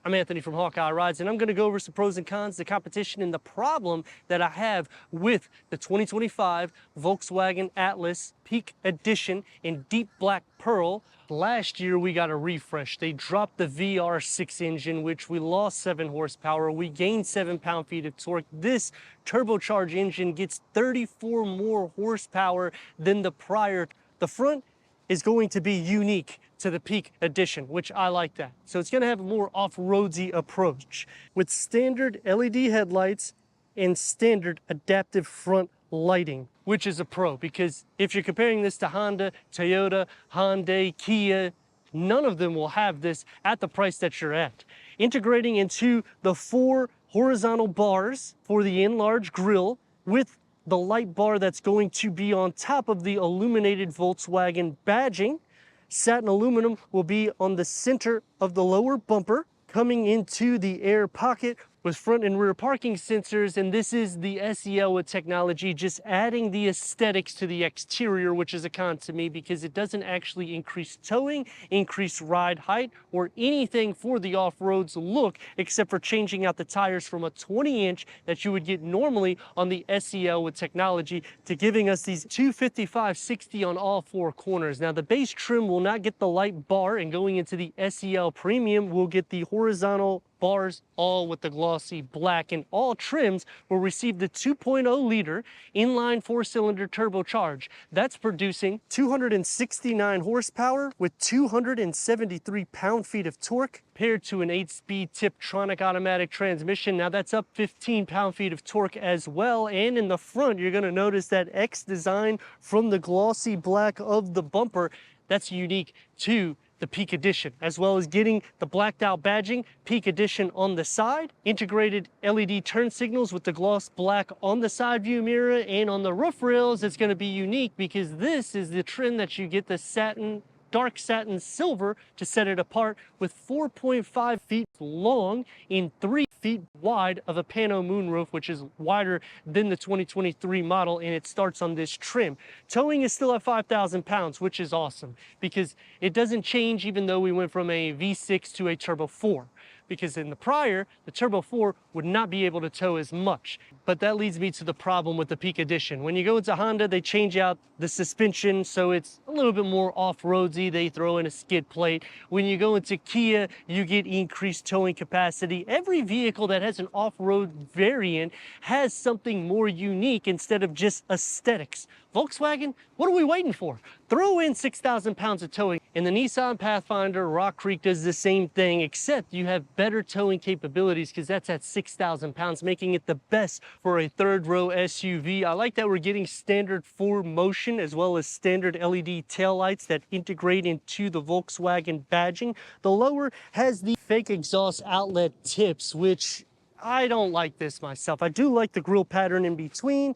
I'm Anthony from Hawkeye Rides, and I'm going to go over some pros and cons, the competition, and the problem that I have with the 2025 Volkswagen Atlas Peak Edition in deep black pearl. Last year, we got a refresh. They dropped the VR6 engine, which we lost 7 horsepower. We gained 7 pound-feet of torque. This turbocharged engine gets 34 more horsepower than the prior. The front is going to be unique to the Peak Edition, which I like that. So it's gonna have a more off-roadsy approach with standard LED headlights and standard adaptive front lighting, which is a pro, because if you're comparing this to Honda, Toyota, Hyundai, Kia, none of them will have this at the price that you're at. Integrating into the 4 horizontal bars for the enlarged grille with the light bar that's going to be on top of the illuminated Volkswagen badging. Satin aluminum will be on the center of the lower bumper, coming into the air pocket with front and rear parking sensors, and this is the SEL technology, just adding the aesthetics to the exterior, which is a con to me because it doesn't actually increase towing, increase ride height, or anything for the off-roads look, except for changing out the tires from a 20-inch that you would get normally on the SEL with technology to giving us these 255/60 on all 4 corners. Now, the base trim will not get the light bar, and going into the SEL Premium, we'll get the horizontal bars all with the glossy black, and all trims will receive the 2.0 liter inline 4-cylinder turbocharge. That's producing 269 horsepower with 273 pound-feet of torque paired to an 8-speed Tiptronic automatic transmission. Now that's up 15 pound-feet of torque as well, and in the front you're going to notice that X design from the glossy black of the bumper. That's unique to the Peak Edition, as well as getting the blacked out badging, Peak Edition on the side, integrated LED turn signals with the gloss black on the side view mirror, and on the roof rails it's going to be unique because this is the trim that you get the satin, dark satin silver to set it apart, with 4.5 feet long and 3 feet wide of a pano moonroof, which is wider than the 2023 model, and it starts on this trim. Towing is still at 5,000 pounds, which is awesome because it doesn't change even though we went from a V6 to a Turbo 4. Because in the prior, the Turbo 4 would not be able to tow as much. But that leads me to the problem with the Peak Edition. When you go into Honda, they change out the suspension so it's a little bit more off-roadsy. They throw in a skid plate. When you go into Kia, you get increased towing capacity. Every vehicle that has an off-road variant has something more unique instead of just aesthetics. Volkswagen, what are we waiting for? Throw in 6,000 pounds of towing. And the Nissan Pathfinder Rock Creek does the same thing, except you have better towing capabilities because that's at 6,000 pounds, making it the best for a third-row SUV. I like that we're getting standard 4Motion as well as standard LED taillights that integrate into the Volkswagen badging. The lower has the fake exhaust outlet tips, which I don't like this myself. I do like the grille pattern in between.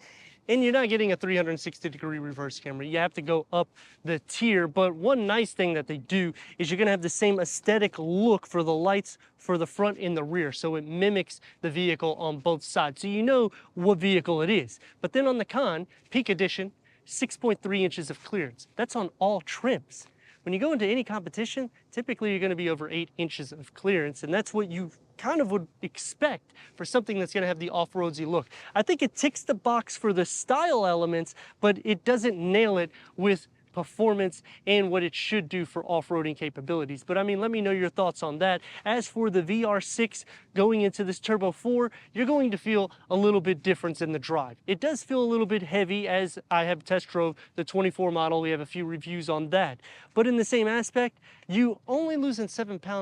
And you're not getting a 360-degree reverse camera. You have to go up the tier. But one nice thing that they do is you're going to have the same aesthetic look for the lights for the front and the rear. So it mimics the vehicle on both sides. So you know what vehicle it is. But then on the con, Peak Edition, 6.3 inches of clearance. That's on all trims. When you go into any competition, typically you're going to be over 8 inches of clearance, and that's what you kind of would expect for something that's going to have the off-roadsy look. I think it ticks the box for the style elements, but it doesn't nail it with performance and what it should do for off-roading capabilities. But I mean, let me know your thoughts on that. As for the VR6 going into this Turbo 4, you're going to feel a little bit different in the drive. It does feel a little bit heavy, as I have test drove the 24 model. We have a few reviews on that. But in the same aspect, you're only losing 7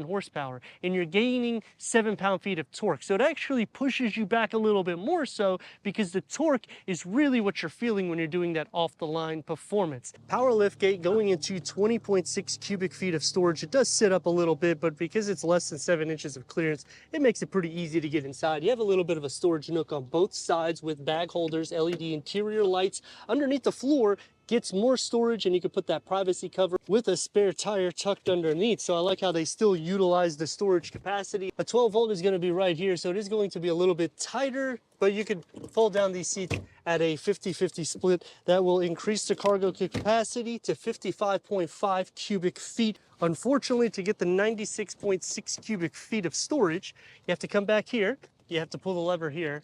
horsepower, and you're gaining 7 pound-feet of torque. So it actually pushes you back a little bit more so, because the torque is really what you're feeling when you're doing that off-the-line performance. Power liftgate going into 20.6 cubic feet of storage. It does sit up a little bit, but because it's less than 7 inches of clearance, it makes it pretty easy to get inside. You have a little bit of a storage nook on both sides with bag holders, LED interior lights. Underneath the floor, gets more storage, and you can put that privacy cover with a spare tire tucked underneath. So I like how they still utilize the storage capacity. A 12 volt is going to be right here, so it is going to be a little bit tighter, but you could fold down these seats at a 50-50 split. That will increase the cargo capacity to 55.5 cubic feet. Unfortunately, to get the 96.6 cubic feet of storage, you have to come back here. You have to pull the lever here,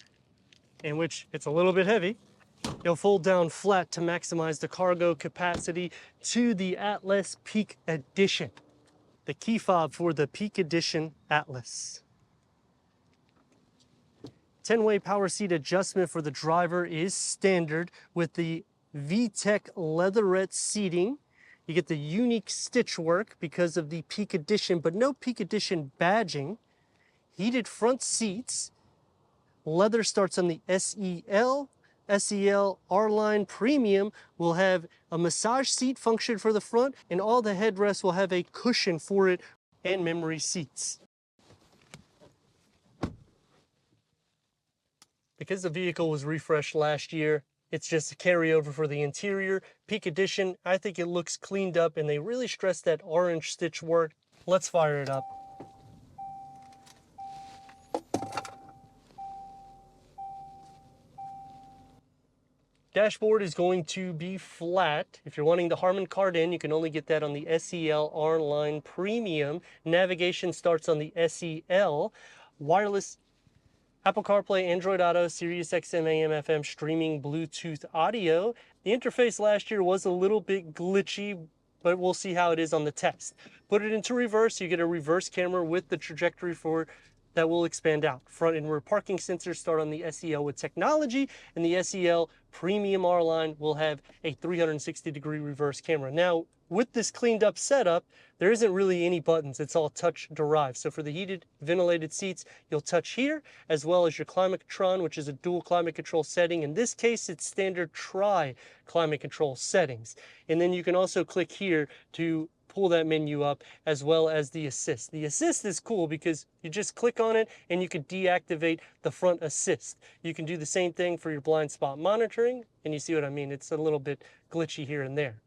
in which it's a little bit heavy. You'll fold down flat to maximize the cargo capacity to the Atlas Peak Edition. The key fob for the Peak Edition Atlas. 10-way power seat adjustment for the driver is standard with the VTEC leatherette seating. You get the unique stitch work because of the Peak Edition, but no Peak Edition badging. Heated front seats. Leather starts on the SEL. SEL R-Line Premium will have a massage seat function for the front, and all the headrests will have a cushion for it and memory seats. Because the vehicle was refreshed last year, it's just a carryover for the interior. Peak Edition, I think it looks cleaned up, and they really stress that orange stitch work. Let's fire it up. Dashboard is going to be flat. If you're wanting the Harman Kardon, you can only get that on the SEL R-Line Premium. Navigation starts on the SEL. Wireless Apple CarPlay, Android Auto, Sirius XM, AM, FM, streaming, Bluetooth audio. The interface last year was a little bit glitchy, but we'll see how it is on the test. Put it into reverse, you get a reverse camera with the trajectory for that will expand out. Front and rear parking sensors start on the SEL with technology, and the SEL Premium R-Line will have a 360-degree reverse camera. Now, with this cleaned up setup, there isn't really any buttons. It's all touch derived. So for the heated, ventilated seats, you'll touch here, as well as your Climatron, which is a dual climate control setting. In this case, it's standard tri-climate control settings. And then you can also click here to pull that menu up, as well as the assist. The assist is cool because you just click on it and you can deactivate the front assist. You can do the same thing for your blind spot monitoring, and you see what I mean. It's a little bit glitchy here and there.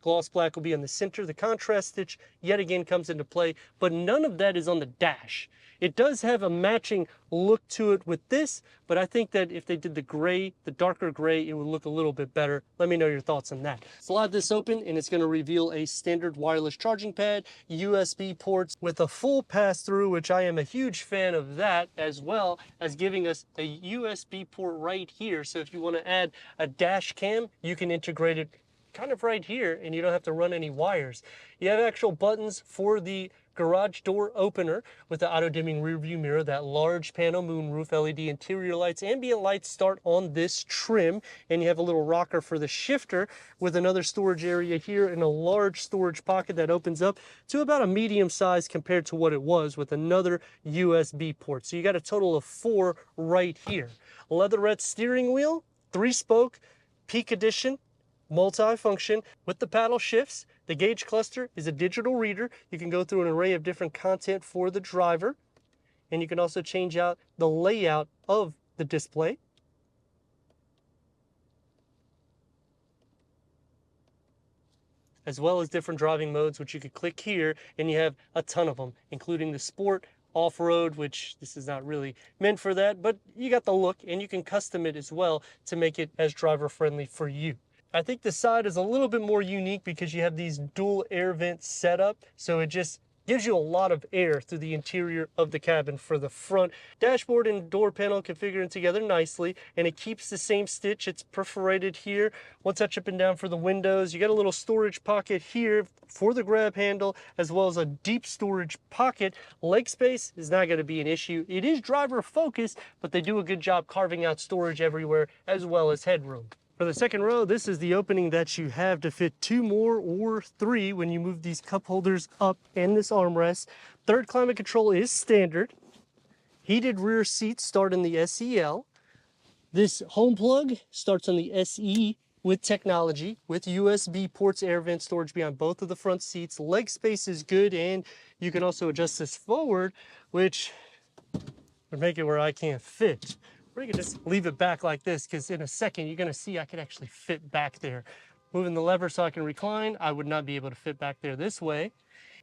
Gloss black will be in the center. The contrast stitch yet again comes into play, but none of that is on the dash. It does have a matching look to it with this, but I think that if they did the gray, the darker gray, it would look a little bit better. Let me know your thoughts on that. Slide this open and it's going to reveal a standard wireless charging pad, USB ports with a full pass-through, which I am a huge fan of that, as well as giving us a USB port right here. So if you want to add a dash cam, you can integrate it kind of right here and you don't have to run any wires. You have actual buttons for the garage door opener with the auto dimming rear view mirror, that large panel moonroof, LED interior lights, ambient lights start on this trim, and you have a little rocker for the shifter with another storage area here and a large storage pocket that opens up to about a medium size compared to what it was, with another USB port. So you got a total of 4 right here. Leatherette steering wheel, 3-spoke, Peak Edition, multi-function with the paddle shifts. The gauge cluster is a digital reader. You can go through an array of different content for the driver, and you can also change out the layout of the display. As well as different driving modes, which you could click here, and you have a ton of them, including the sport, off-road, which this is not really meant for that, but you got the look, and you can custom it as well to make it as driver friendly for you. I think the side is a little bit more unique because you have these dual air vents set up, so it just gives you a lot of air through the interior of the cabin for the front. Dashboard and door panel configuring together nicely, and it keeps the same stitch. It's perforated here. One touch up and down for the windows. You got a little storage pocket here for the grab handle, as well as a deep storage pocket. Leg space is not going to be an issue. It is driver focused, but they do a good job carving out storage everywhere, as well as headroom. For the second row, this is the opening that you have to fit 2 more or 3 when you move these cup holders up and this armrest. Third climate control is standard. Heated rear seats start in the SEL. This home plug starts on the SE with technology, with USB ports, air vent storage behind both of the front seats. Leg space is good, and you can also adjust this forward, which would make it where I can't fit. Or you can just leave it back like this, because in a second you're going to see I can actually fit back there. Moving the lever so I can recline, I would not be able to fit back there this way.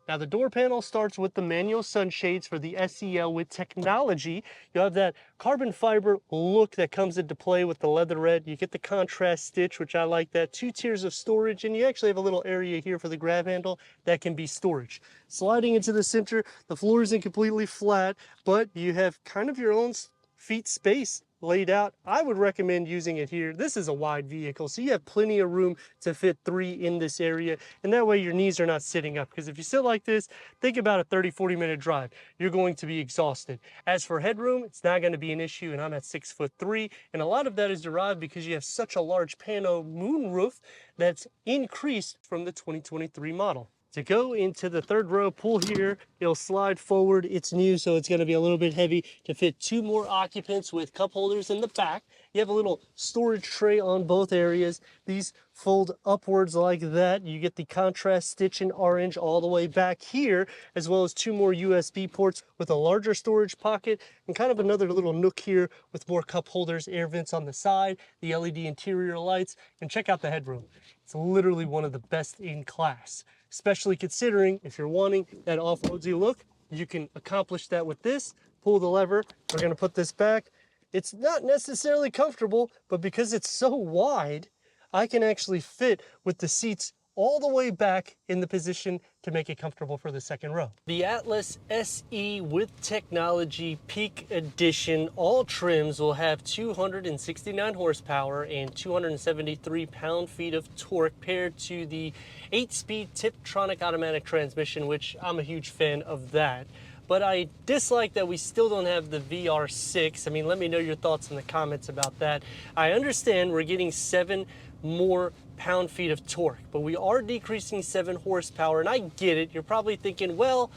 Now the door panel starts with the manual sunshades for the SEL with technology. You have that carbon fiber look that comes into play with the leather red. You get the contrast stitch, which I like that. 2 tiers of storage, and you actually have a little area here for the grab handle that can be storage. Sliding into the center, the floor isn't completely flat, but you have kind of your own feet space laid out. I would recommend using it here. This is a wide vehicle, so you have plenty of room to fit 3 in this area, and that way your knees are not sitting up, because if you sit like this, think about a 30-40 minute drive. You're going to be exhausted. As for headroom, it's not going to be an issue, and I'm at 6'3", and a lot of that is derived because you have such a large pano moonroof that's increased from the 2023 model. To go into the third row, pull here, it'll slide forward. It's new, so it's gonna be a little bit heavy to fit 2 more occupants with cup holders in the back. You have a little storage tray on both areas. These fold upwards like that. You get the contrast stitch in orange all the way back here, as well as 2 more USB ports with a larger storage pocket and kind of another little nook here with more cup holders, air vents on the side, the LED interior lights, and check out the headroom. It's literally one of the best in class, especially considering if you're wanting that off-roadsy look, you can accomplish that with this. Pull the lever, we're gonna put this back. It's not necessarily comfortable, but because it's so wide, I can actually fit with the seats all the way back in the position to make it comfortable for the second row. The Atlas SE with technology Peak Edition, all trims will have 269 horsepower and 273 pound-feet of torque paired to the 8-speed Tiptronic automatic transmission, which I'm a huge fan of that. But I dislike that we still don't have the VR6. I mean, let me know your thoughts in the comments about that. I understand we're getting 7 more pound-feet of torque, but we are decreasing 7 horsepower, and I get it. You're probably thinking, well,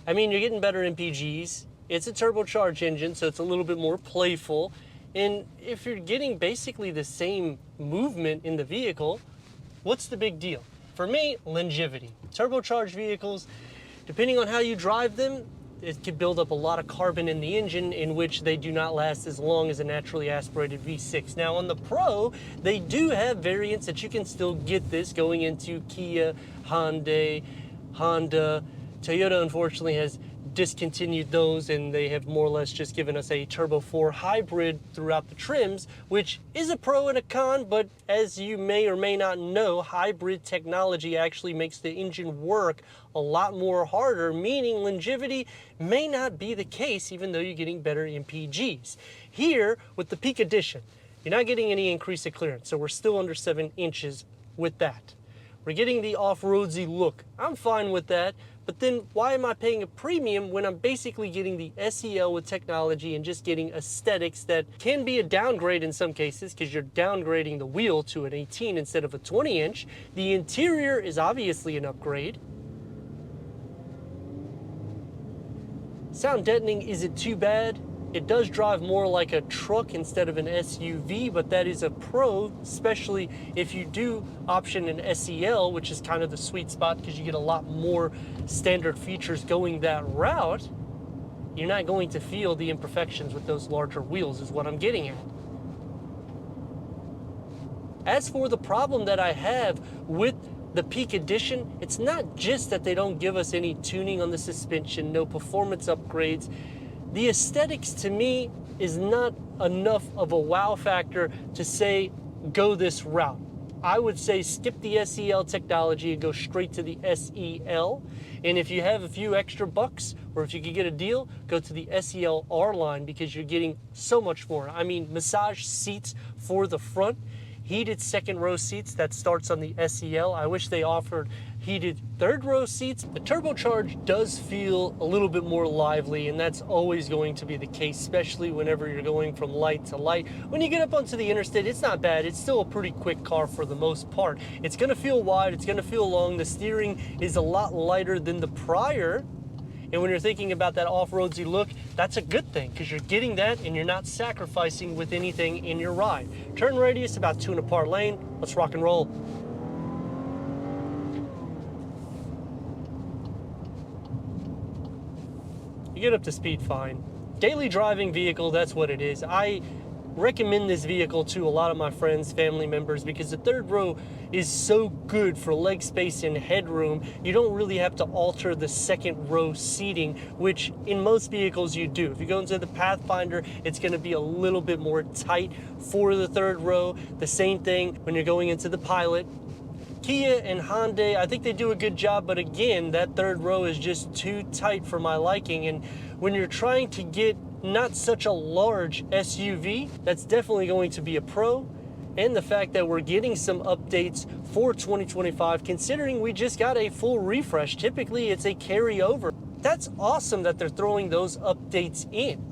I mean, you're getting better MPGs. It's a turbocharged engine, so it's a little bit more playful. And if you're getting basically the same movement in the vehicle, what's the big deal? For me, longevity. Turbocharged vehicles, depending on how you drive them, it can build up a lot of carbon in the engine, in which they do not last as long as a naturally aspirated V6. Now on the Pro, they do have variants that you can still get this going into Kia, Hyundai, Honda. Toyota unfortunately has discontinued those, and they have more or less just given us a Turbo 4 hybrid throughout the trims, which is a pro and a con, but as you may or may not know, hybrid technology actually makes the engine work a lot more harder, meaning longevity may not be the case even though you're getting better MPGs. Here, with the Peak Edition, you're not getting any increase of clearance, so we're still under 7 inches with that. We're getting the off-roadsy look. I'm fine with that, but then why am I paying a premium when I'm basically getting the SEL with technology and just getting aesthetics that can be a downgrade in some cases because you're downgrading the wheel to an 18 instead of a 20-inch. The interior is obviously an upgrade. Sound deadening isn't too bad. It does drive more like a truck instead of an SUV, but that is a pro, especially if you do option an SEL, which is kind of the sweet spot because you get a lot more standard features going that route. You're not going to feel the imperfections with those larger wheels is what I'm getting at. As for the problem that I have with the Peak Edition, it's not just that they don't give us any tuning on the suspension, no performance upgrades. The aesthetics to me is not enough of a wow factor to say go this route. I would say skip the SEL technology and go straight to the SEL. And if you have a few extra bucks, or if you could get a deal, go to the SEL R line because you're getting so much more. I mean, massage seats for the front, heated second row seats that starts on the SEL. I wish they offered heated third row seats. The turbocharged does feel a little bit more lively, and that's always going to be the case, especially whenever you're going from light to light. When you get up onto the interstate, it's not bad. It's still a pretty quick car for the most part. It's gonna feel wide, it's gonna feel long. The steering is a lot lighter than the prior. And when you're thinking about that off-roadsy look, that's a good thing because you're getting that and you're not sacrificing with anything in your ride. Turn radius about 2 and a part lane. Let's rock and roll. You get up to speed fine. Daily driving vehicle, that's what it is. I recommend this vehicle to a lot of my friends, family members, because the third row is so good for leg space and headroom. You don't really have to alter the second row seating, which in most vehicles you do. If you go into the Pathfinder, it's going to be a little bit more tight for the third row. The same thing when you're going into the Pilot. Kia and Hyundai, I think they do a good job, but again, that third row is just too tight for my liking. And when you're trying to get not such a large SUV, that's definitely going to be a pro. And the fact that we're getting some updates for 2025, considering we just got a full refresh. Typically, it's a carryover. That's awesome that they're throwing those updates in.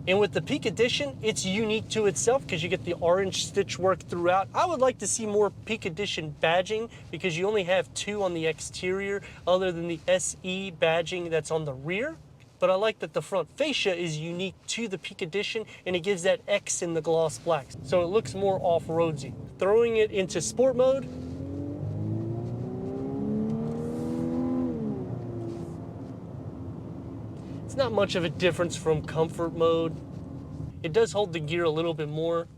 And with the Peak Edition, it's unique to itself because you get the orange stitch work throughout. I would like to see more Peak Edition badging because you only have 2 on the exterior other than the SE badging that's on the rear. But I like that the front fascia is unique to the Peak Edition and it gives that X in the gloss black. So it looks more off-roadsy. Throwing it into sport mode, it's not much of a difference from comfort mode. It does hold the gear a little bit more,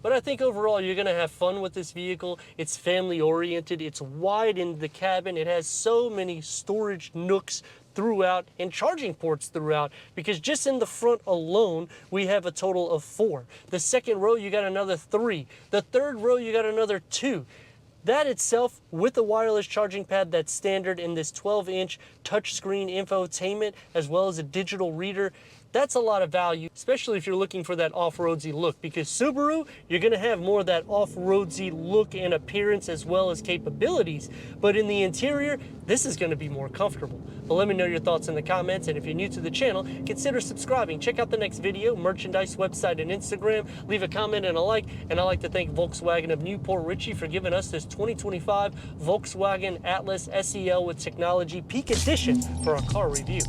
but I think overall you're gonna have fun with this vehicle. It's family oriented, it's wide in the cabin, it has so many storage nooks throughout and charging ports throughout, because just in the front alone we have a total of 4. The second row you got another 3. The third row you got another 2. That itself, with the wireless charging pad that's standard in this 12-inch touchscreen infotainment, as well as a digital reader, that's a lot of value, especially if you're looking for that off-roadsy look, because Subaru, you're gonna have more of that off-roadsy look and appearance as well as capabilities, but in the interior, this is gonna be more comfortable. But let me know your thoughts in the comments, and if you're new to the channel, consider subscribing. Check out the next video, merchandise, website, and Instagram. Leave a comment and a like, and I'd like to thank Volkswagen of Newport Richey for giving us this 2025 Volkswagen Atlas SEL with Technology Peak Edition for our car review.